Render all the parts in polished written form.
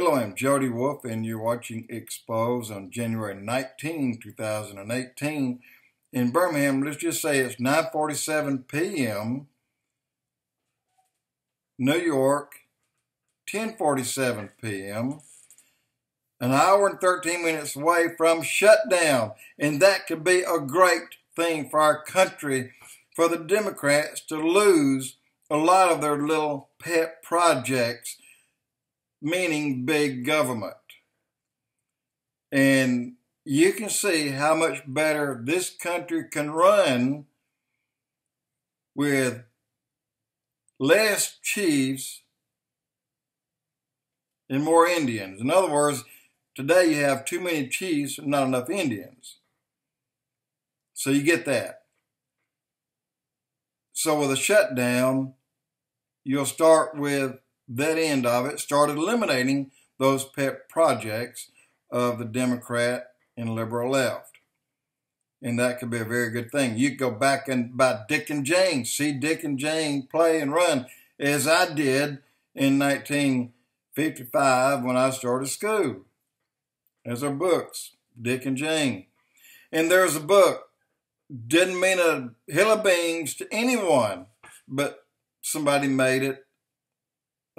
Hello, I'm Jody Wolf, and you're watching Expoz on January 19, 2018. In Birmingham, let's just say it's 9:47 p.m. New York, 10:47 p.m. An hour and 13 minutes away from shutdown. And that could be a great thing for our country, for the Democrats to lose a lot of their little pet projects, meaning big government. And you can see how much better this country can run with less chiefs and more Indians. In other words, today you have too many chiefs and not enough Indians. So you get that. So with a shutdown, you'll start with that end of it, start eliminating those pet projects of the Democrat and liberal left. And that could be a very good thing. You could go back and buy Dick and Jane, see Dick and Jane play and run, as I did in 1955 when I started school. There's our books, Dick and Jane. And there's a book, didn't mean a hill of beans to anyone, but somebody made it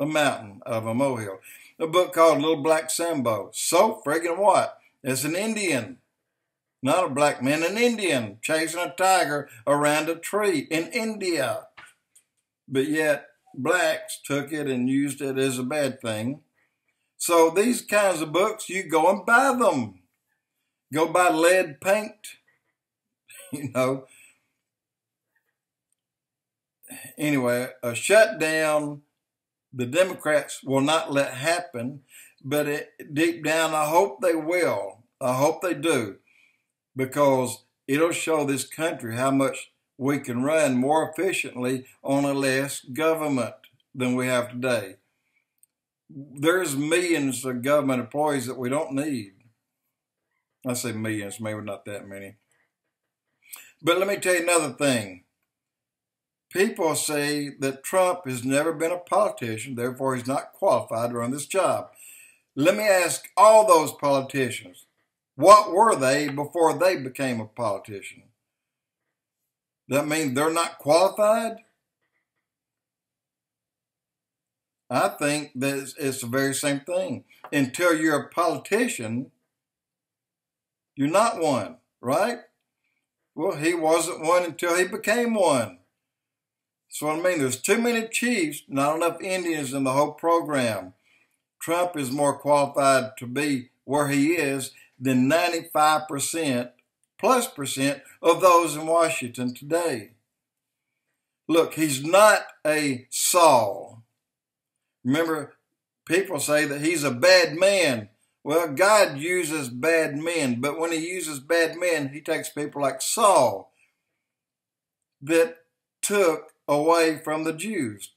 a mountain of a molehill. A book called Little Black Sambo. So friggin' what? It's an Indian, not a black man, an Indian chasing a tiger around a tree in India. But yet blacks took it and used it as a bad thing. So these kinds of books, you go and buy them. Go buy lead paint, you know. Anyway, a shutdown, the Democrats will not let happen, but deep down, I hope they will. I hope they do, because it'll show this country how much we can run more efficiently on a less government than we have today. There's millions of government employees that we don't need. I say millions, maybe not that many. But let me tell you another thing. People say that Trump has never been a politician, therefore he's not qualified to run this job. Let me ask all those politicians, what were they before they became a politician? Does that mean they're not qualified? I think that it's the very same thing. Until you're a politician, you're not one, right? Well, he wasn't one until he became one. That's what I mean. There's too many chiefs, not enough Indians in the whole program. Trump is more qualified to be where he is than 95% plus percent of those in Washington today. Look, he's not a Saul. Remember, people say that he's a bad man. Well, God uses bad men, but when he uses bad men, he takes people like Saul that took away from the Jews,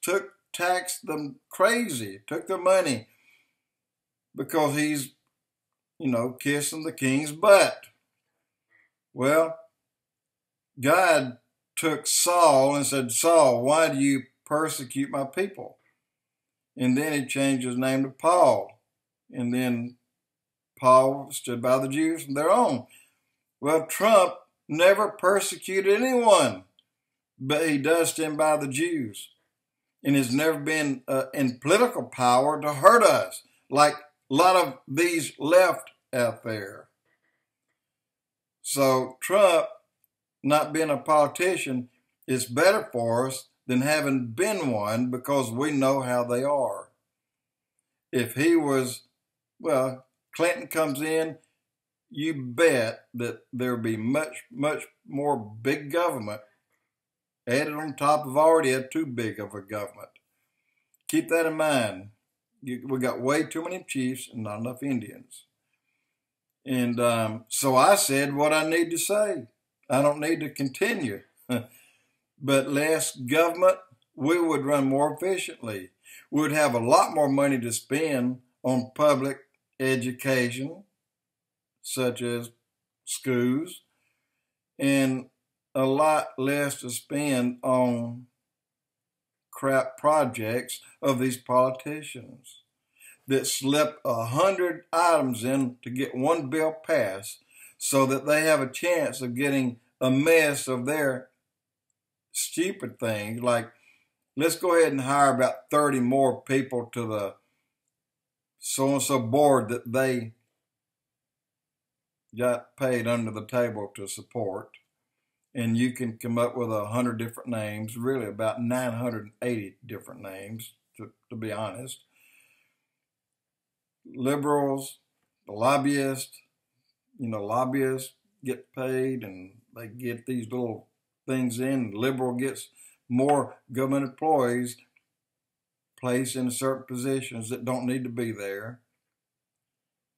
taxed them crazy, took their money because he's, kissing the king's butt. Well, God took Saul and said, Saul, why do you persecute my people? And then he changed his name to Paul. And then Paul stood by the Jews from their own. Well, Trump never persecuted anyone, but he does stand by the Jews, and has never been in political power to hurt us, like a lot of these left out there. So Trump not being a politician is better for us than having been one, because we know how they are. If he was, Clinton comes in, you bet that there'll be much, much more big government added on top of already had too big of a government. Keep that in mind. We got way too many chiefs and not enough Indians. And so I said what I need to say. I don't need to continue. But less government, we would run more efficiently. We would have a lot more money to spend on public education, such as schools, and a lot less to spend on crap projects of these politicians. that slip 100 items in to get one bill passed so that they have a chance of getting a mess of their stupid things. Like, let's go ahead and hire about 30 more people to the so-and-so board that they got paid under the table to support. And you can come up with 100 different names, really about 980 different names, to be honest. Liberals, the lobbyists, lobbyists get paid and they get these little things in. Liberal gets more government employees placed in certain positions that don't need to be there.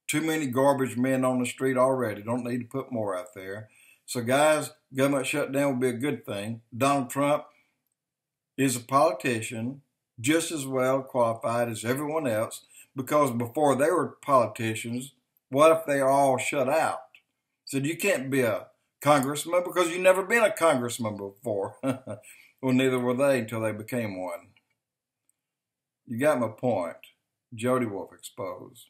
Too many garbage men on the street already. Don't need to put more out there. So guys, government shutdown would be a good thing. Donald Trump is a politician just as well qualified as everyone else, because before they were politicians, what if they are all shut out? Said you can't be a congressman because you've never been a congressman before. Well, neither were they until they became one. You got my point. Jody Wolf, Expoz.